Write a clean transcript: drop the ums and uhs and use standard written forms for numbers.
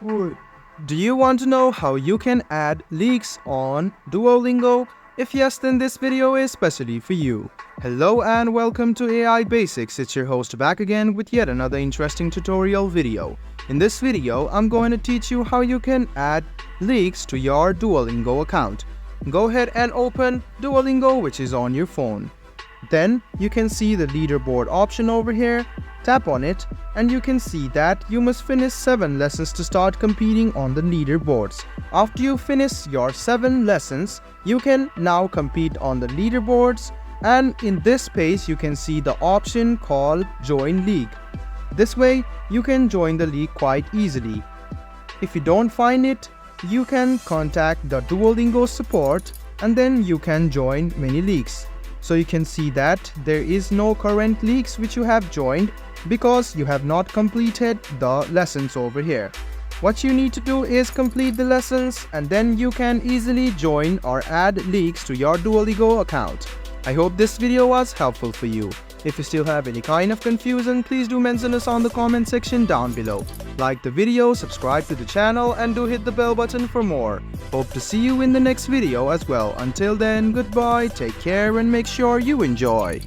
Do you want to know how you can add leaks on Duolingo? If yes, then this video is specially for you. Hello and welcome to AI Basics. It's your host back again with yet another interesting tutorial video. In this video, I'm going to teach you how you can add leaks to your Duolingo account. Go ahead and open Duolingo, which is on your phone. Then you can see the leaderboard option over here. Tap on it and you can see that you must finish 7 lessons to start competing on the leaderboards. After you finish your 7 lessons, you can now compete on the leaderboards, and in this page you can see the option called Join League. This way you can join the league quite easily. If you don't find it, you can contact the Duolingo support and then you can join many leagues. So you can see that there is no current leagues which you have joined because you have not completed the lessons over here. What you need to do is complete the lessons and then you can easily join or add leagues to your Duolingo account. I hope this video was helpful for you. If you still have any kind of confusion, please do mention us on the comment section down below. Like the video, subscribe to the channel and do hit the bell button for more. Hope to see you in the next video as well. Until then, goodbye, take care and make sure you enjoy.